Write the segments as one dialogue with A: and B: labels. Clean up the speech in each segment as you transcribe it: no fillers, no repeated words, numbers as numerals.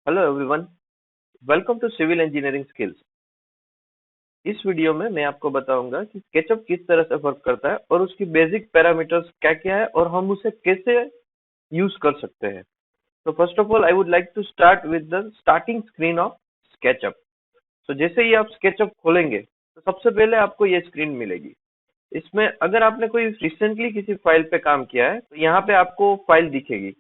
A: Hello everyone, welcome to civil engineering skills. इस video में मैं आपको बताऊंगा कि स्केचअप किस तरह से वर्क करता है और उसकी बेसिक पैरामीटर्स क्या क्या है और हम उसे कैसे यूज कर सकते हैं। तो first of all I would like to start with the starting screen of SketchUp. तो जैसे ही आप स्केचअप खोलेंगे तो सबसे पहले आपको ये स्क्रीन मिलेगी। इसमें अगर आपने कोई रिसेंटली किसी फाइल पे काम किया है तो यहाँ पे आपको फाइल दिखेगी।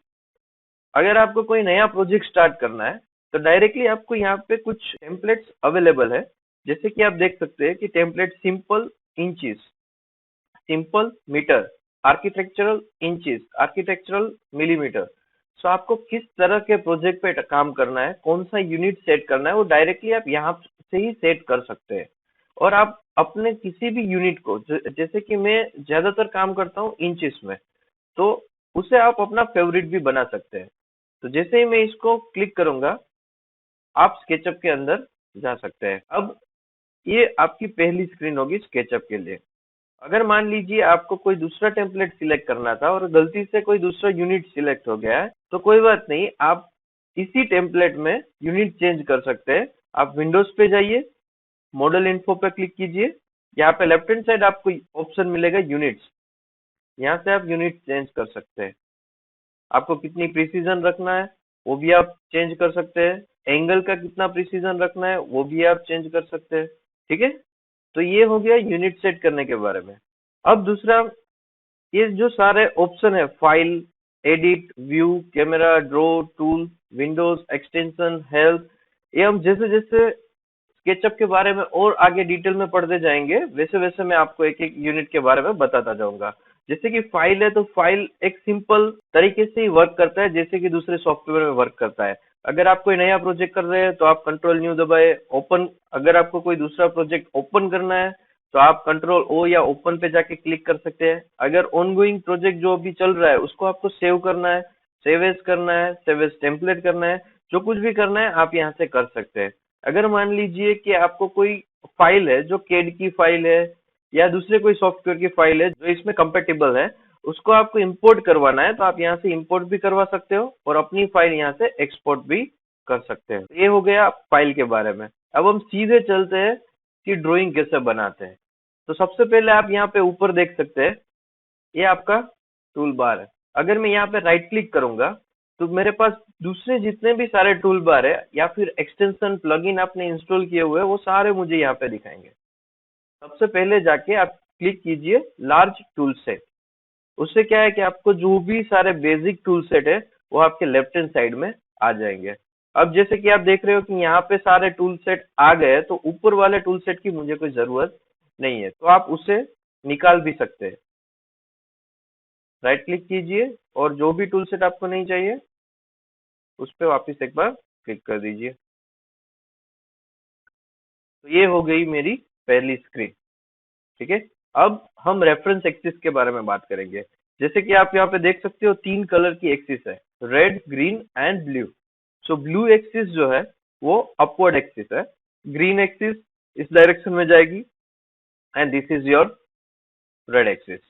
A: अगर आपको कोई नया प्रोजेक्ट स्टार्ट करना है तो डायरेक्टली आपको यहाँ पे कुछ टेम्पलेट्स अवेलेबल है। जैसे कि आप देख सकते हैं कि template simple inches, simple metre, architectural inches, architectural millimetre. So आपको किस तरह के प्रोजेक्ट पे काम करना है, कौन सा यूनिट सेट करना है, वो डायरेक्टली आप यहाँ से ही सेट कर सकते हैं। और आप अपने किसी भी यूनिट को जैसे कि मैं ज्यादातर काम करता हूँ इंचेस में, तो उसे आप अपना फेवरेट भी बना सकते हैं। तो जैसे ही मैं इसको क्लिक करूंगा आप स्केचअप के अंदर जा सकते हैं। अब ये आपकी पहली स्क्रीन होगी स्केचअप के लिए। अगर मान लीजिए आपको कोई दूसरा टेम्पलेट सिलेक्ट करना था और गलती से कोई दूसरा यूनिट सिलेक्ट हो गया है तो कोई बात नहीं, आप इसी टेम्पलेट में यूनिट चेंज कर सकते हैं। आप विंडोज पे जाइए, मॉडल इन्फो पे क्लिक कीजिए। यहाँ पे लेफ्ट हैंड साइड आपको ऑप्शन मिलेगा यूनिट्स। यहाँ से आप यूनिट चेंज कर सकते हैं। आपको कितनी प्रिसीजन रखना है वो भी आप चेंज कर सकते हैं। एंगल का कितना प्रिसीजन रखना है वो भी आप चेंज कर सकते हैं। ठीक है, तो ये हो गया यूनिट सेट करने के बारे में। अब दूसरा, ये जो सारे ऑप्शन है, file, edit, view, camera, draw, tool, Windows, extension, help, ये हम जैसे जैसे स्केचअप के बारे में और आगे डिटेल में पढ़ते जाएंगे वैसे वैसे मैं आपको एक एक यूनिट के बारे में बताता जाऊंगा। जैसे कि फाइल है तो फाइल एक सिंपल तरीके से ही वर्क करता है जैसे कि दूसरे सॉफ्टवेयर में वर्क करता है। अगर आप कोई नया प्रोजेक्ट कर रहे हैं तो आप कंट्रोल न्यू दबाए ओपन। अगर आपको कोई दूसरा प्रोजेक्ट ओपन करना है तो आप कंट्रोल ओ या ओपन पे जाके क्लिक कर सकते हैं। अगर ऑनगोइंग प्रोजेक्ट जो अभी चल रहा है उसको आपको सेव करना है, सेव एज करना है, सेव एज टेम्पलेट करना है, जो कुछ भी करना है आप यहाँ से कर सकते हैं। अगर मान लीजिए कि आपको कोई फाइल है जो केड की फाइल है या दूसरे कोई सॉफ्टवेयर की फाइल है जो इसमें कंपेटिबल है, उसको आपको इंपोर्ट करवाना है तो आप यहाँ से इंपोर्ट भी करवा सकते हो और अपनी फाइल यहाँ से एक्सपोर्ट भी कर सकते हैं। ये हो गया फाइल के बारे में। अब हम सीधे चलते हैं कि ड्राइंग कैसे बनाते हैं। तो सबसे पहले आप यहाँ पे ऊपर देख सकते हैं, ये आपका टूल बार है। अगर मैं यहाँ पे राइट क्लिक करूंगा तो मेरे पास दूसरे जितने भी सारे टूल बार है या फिर एक्सटेंशन प्लगइन आपने इंस्टॉल किए हुए हैं वो सारे मुझे यहाँ पे दिखाएंगे। सबसे पहले जाके आप क्लिक कीजिए लार्ज टूल सेट। उससे क्या है कि आपको जो भी सारे बेसिक टूल सेट है वो आपके लेफ्ट हैंड साइड में आ जाएंगे। अब जैसे कि आप देख रहे हो कि यहाँ पे सारे टूल सेट आ गए तो ऊपर वाले टूल सेट की मुझे कोई जरूरत नहीं है, तो आप उसे निकाल भी सकते हैं। राइट क्लिक कीजिए और जो भी टूल सेट आपको नहीं चाहिए उस पर वापिस एक बार क्लिक कर दीजिए। तो ये हो गई मेरी पहली स्क्रीन। ठीक है, अब हम रेफरेंस एक्सिस के बारे में बात करेंगे। जैसे कि आप यहाँ पे देख सकते हो तीन कलर की एक्सिस है, red, green and blue. So blue axis जो है वो अपवर्ड एक्सिस है, ग्रीन एक्सिस इस डायरेक्शन में जाएगी and this is your red axis.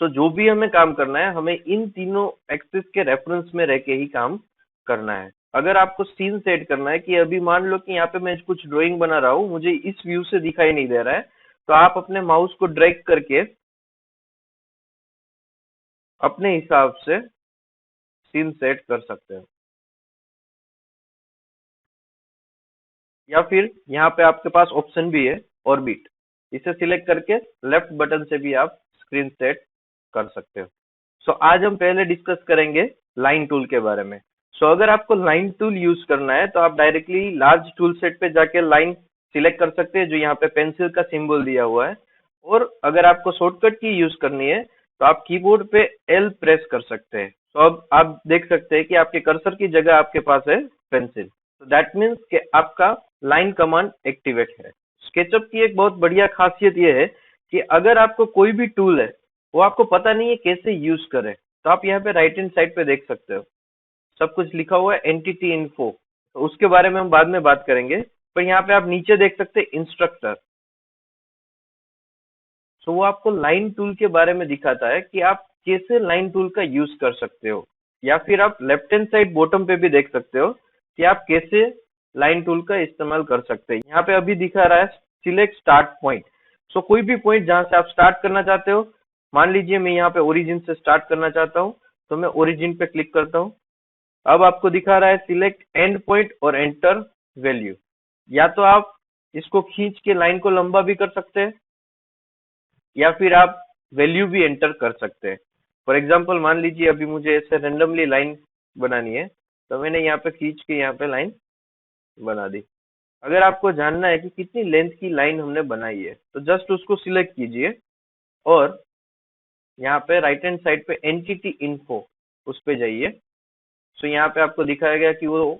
A: So जो भी हमें काम करना है हमें इन तीनों एक्सिस के रेफरेंस में रह के ही काम करना है। अगर आपको सीन सेट करना है कि अभी मान लो कि यहाँ पे मैं कुछ ड्राइंग बना रहा हूँ, मुझे इस व्यू से दिखाई नहीं दे रहा है, तो आप अपने माउस को ड्रैग करके अपने हिसाब से सीन सेट कर सकते हो। या फिर यहाँ पे आपके पास ऑप्शन भी है ऑर्बिट, इसे सिलेक्ट करके लेफ्ट बटन से भी आप स्क्रीन सेट कर सकते हो। सो आज हम पहले डिस्कस करेंगे लाइन टूल के बारे में। सो अगर आपको लाइन टूल यूज करना है तो आप डायरेक्टली लार्ज टूल सेट पे जाके लाइन सिलेक्ट कर सकते हैं जो यहाँ पे पेंसिल का सिंबल दिया हुआ है। और अगर आपको शॉर्टकट की यूज करनी है तो आप कीबोर्ड पे एल प्रेस कर सकते हैं। तो अब आप देख सकते हैं कि आपके कर्सर की जगह आपके पास है पेंसिल। तो दैट मीन्स कि आपका लाइन कमांड एक्टिवेट है। स्केचअप की एक बहुत बढ़िया खासियत यह है कि अगर आपको कोई भी टूल है वो आपको पता नहीं है कैसे यूज करें, तो आप यहाँ पे राइट हैंड साइड पे देख सकते हो सब कुछ लिखा हुआ है एंटिटी इन्फो। तो उसके बारे में हम बाद में बात करेंगे, पर यहाँ पे आप नीचे देख सकते हैं इंस्ट्रक्टर। तो वो आपको लाइन टूल के बारे में दिखाता है कि आप कैसे लाइन टूल का यूज कर सकते हो। या फिर आप लेफ्ट हैंड साइड बॉटम पे भी देख सकते हो कि आप कैसे लाइन टूल का इस्तेमाल कर सकते हैं। यहाँ पे अभी दिखा रहा है सिलेक्ट स्टार्ट पॉइंट। सो कोई भी पॉइंट जहां से आप स्टार्ट करना चाहते हो, मान लीजिए मैं यहाँ पे ओरिजिन से स्टार्ट करना चाहता हूँ, तो मैं ओरिजिन पे क्लिक करता हूँ। अब आपको दिखा रहा है सिलेक्ट एंड पॉइंट और एंटर वैल्यू। या तो आप इसको खींच के लाइन को लंबा भी कर सकते हैं, या फिर आप वैल्यू भी एंटर कर सकते हैं। फॉर एग्जाम्पल मान लीजिए अभी मुझे ऐसे रेंडमली लाइन बनानी है, तो मैंने यहाँ पे खींच के यहाँ पे लाइन बना दी। अगर आपको जानना है कि कितनी लेंथ की लाइन हमने बनाई है, तो जस्ट उसको सिलेक्ट कीजिए और यहाँ पे राइट हैंड साइड पे एंटिटी इन्फो उस पे जाइए। सो यहाँ पे आपको दिखाएगा कि वो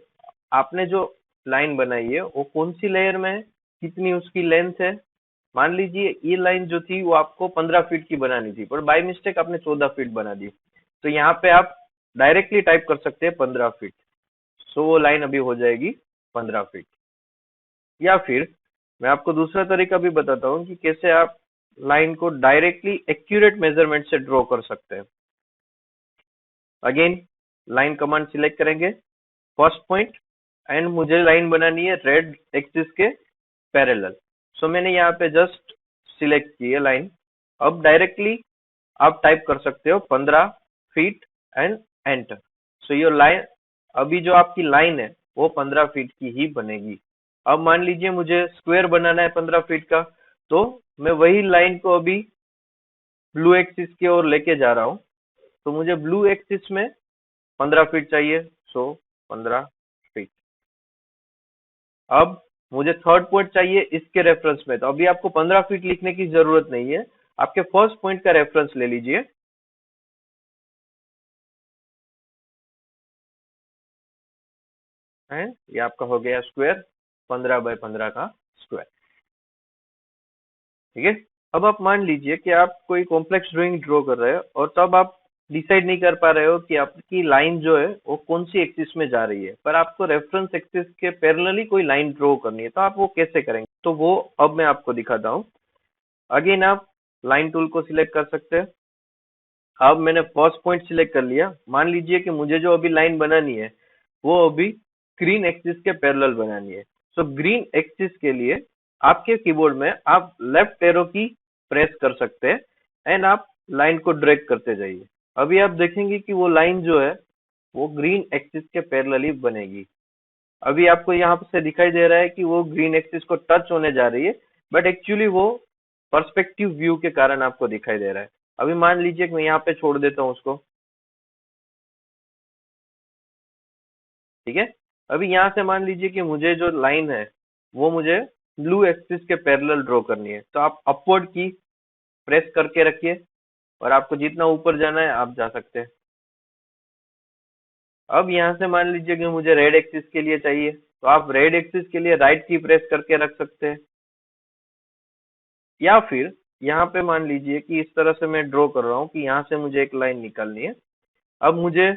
A: आपने जो लाइन बनाई है वो कौन सी लेयर में है, कितनी उसकी लेंथ है। मान लीजिए ये लाइन जो थी वो आपको 15 फीट की बनानी थी, पर बाय मिस्टेक आपने 14 फीट बना दी। तो यहाँ पे आप डायरेक्टली टाइप कर सकते हैं 15 फीट। सो वो लाइन अभी हो जाएगी 15 फीट। या फिर मैं आपको दूसरा तरीका भी बताता हूँ कि कैसे आप लाइन को डायरेक्टली एक्यूरेट मेजरमेंट से ड्रॉ कर सकते हैं। अगेन लाइन कमांड सिलेक्ट करेंगे, फर्स्ट पॉइंट, एंड मुझे लाइन बनानी है रेड एक्सिस के पैरेलल। सो मैंने यहाँ पे जस्ट सिलेक्ट की है लाइन। अब डायरेक्टली आप टाइप कर सकते हो 15 feet and enter. So your line, अभी जो आपकी लाइन है वो 15 फीट की ही बनेगी। अब मान लीजिए मुझे स्क्वायर बनाना है 15 फीट का, तो मैं वही लाइन को अभी ब्लू एक्सिस की ओर लेके जा रहा हूँ। तो मुझे ब्लू एक्सिस में 15 फीट चाहिए, सो 15 फीट। अब मुझे थर्ड पॉइंट चाहिए इसके रेफरेंस में, तो अभी आपको 15 फीट लिखने की जरूरत नहीं है, आपके फर्स्ट पॉइंट का रेफरेंस ले लीजिए। एंड ये आपका हो गया स्क्वायर, 15 बाय 15 का स्क्वायर। ठीक है। अब आप मान लीजिए कि आप कोई कॉम्प्लेक्स ड्राइंग ड्रॉ कर रहे हो और तब आप डिसाइड नहीं कर पा रहे हो कि आपकी लाइन जो है वो कौन सी एक्सिस में जा रही है, पर आपको रेफरेंस एक्सिस के पैरेलली कोई लाइन ड्रॉ करनी है, तो आप वो कैसे करेंगे, तो वो अब मैं आपको दिखाता हूँ। अगेन आप लाइन टूल को सिलेक्ट कर सकते हैं। अब मैंने फर्स्ट पॉइंट सिलेक्ट कर लिया। मान लीजिए कि मुझे जो अभी लाइन बनानी है वो अभी ग्रीन एक्सिस के पैरेलल बनानी है। सो ग्रीन एक्सिस के लिए आपके कीबोर्ड में आप लेफ्ट एरो की प्रेस कर सकते हैं एंड आप लाइन को ड्रैग करते जाइए। अभी आप देखेंगे कि वो लाइन जो है वो ग्रीन एक्सिस के पैरेलल ही बनेगी। अभी आपको यहाँ से दिखाई दे रहा है कि वो ग्रीन एक्सिस को टच होने जा रही है, बट एक्चुअली वो पर्सपेक्टिव व्यू के कारण आपको दिखाई दे रहा है। अभी मान लीजिए कि मैं यहाँ पे छोड़ देता हूँ उसको। ठीक है। अभी यहाँ से मान लीजिए कि मुझे जो लाइन है वो मुझे ब्लू एक्सिस के पैरेलल ड्रॉ करनी है, तो आप अपवर्ड की प्रेस करके रखिए और आपको जितना ऊपर जाना है आप जा सकते हैं। अब यहाँ से मान लीजिए कि मुझे रेड एक्सिस के लिए चाहिए, तो आप रेड एक्सिस के लिए राइट की प्रेस करके रख सकते हैं। या फिर यहाँ पे मान लीजिए कि इस तरह से मैं ड्रॉ कर रहा हूँ कि यहाँ से मुझे एक लाइन निकालनी है। अब मुझे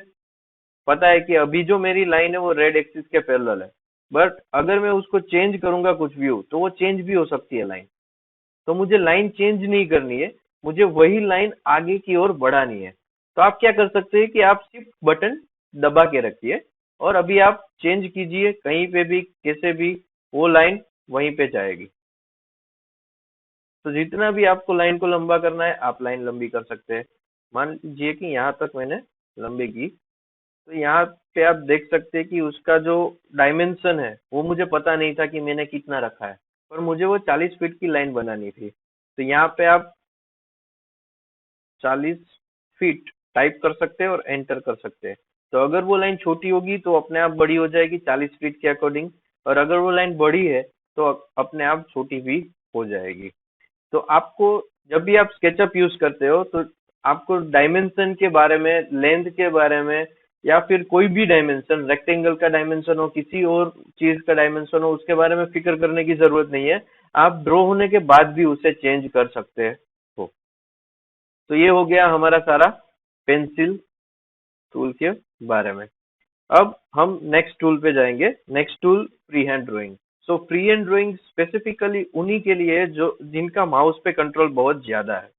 A: पता है कि अभी जो मेरी लाइन है वो रेड एक्सिस के पैरेलल है, बट अगर मैं उसको चेंज करूंगा कुछ व्यू, तो वो चेंज भी हो सकती है लाइन। तो मुझे लाइन चेंज नहीं करनी है, मुझे वही लाइन आगे की ओर बढ़ानी है। तो आप क्या कर सकते हैं कि आप शिफ्ट बटन दबा के रखिए और अभी आप चेंज कीजिए कहीं पे भी कैसे भी, वो लाइन वहीं पे जाएगी। तो जितना भी आपको लाइन को लंबा करना है आप लाइन लंबी कर सकते हैं। मान लीजिए कि यहाँ तक मैंने लंबी की, तो यहाँ पे आप देख सकते हैं कि उसका जो डायमेंशन है वो मुझे पता नहीं था कि मैंने कितना रखा है, पर मुझे वो 40 फीट की लाइन बनानी थी। तो यहाँ पे आप 40 फीट टाइप कर सकते हैं और एंटर कर सकते हैं। तो अगर वो लाइन छोटी होगी तो अपने आप बड़ी हो जाएगी 40 फीट के अकॉर्डिंग, और अगर वो लाइन बड़ी है तो अपने आप छोटी भी हो जाएगी। तो आपको जब भी आप स्केचअप यूज करते हो तो आपको डायमेंशन के बारे में, लेंथ के बारे में, या फिर कोई भी डायमेंशन, रेक्टेंगल का डायमेंशन हो, किसी और चीज का डायमेंशन हो, उसके बारे में फिक्र करने की जरूरत नहीं है। आप ड्रॉ होने के बाद भी उसे चेंज कर सकते हो। तो ये हो गया हमारा सारा पेंसिल टूल के बारे में। अब हम नेक्स्ट टूल पे जाएंगे। Next tool free hand drawing. So free hand drawing specifically उन्हीं के लिए है जो जिनका माउस पे कंट्रोल बहुत ज्यादा है।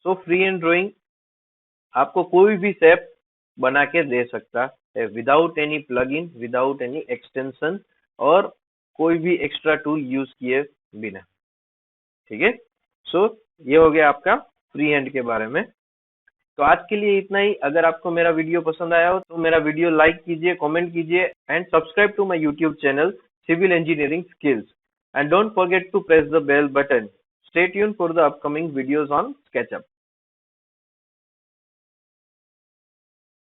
A: सो फ्री हैंड ड्राइंग आपको कोई भी शेप बना के दे सकता है without any plugin, without any extension और कोई भी एक्स्ट्रा टूल यूज किए बिना। ठीक है, सो ये हो गया आपका फ्री हैंड के बारे में। तो आज के लिए इतना ही। अगर आपको मेरा वीडियो पसंद आया हो तो मेरा वीडियो लाइक कीजिए, कमेंट कीजिए and subscribe to my YouTube channel civil engineering skills and don't forget to press the bell button. Stay tuned for the upcoming videos on SketchUp।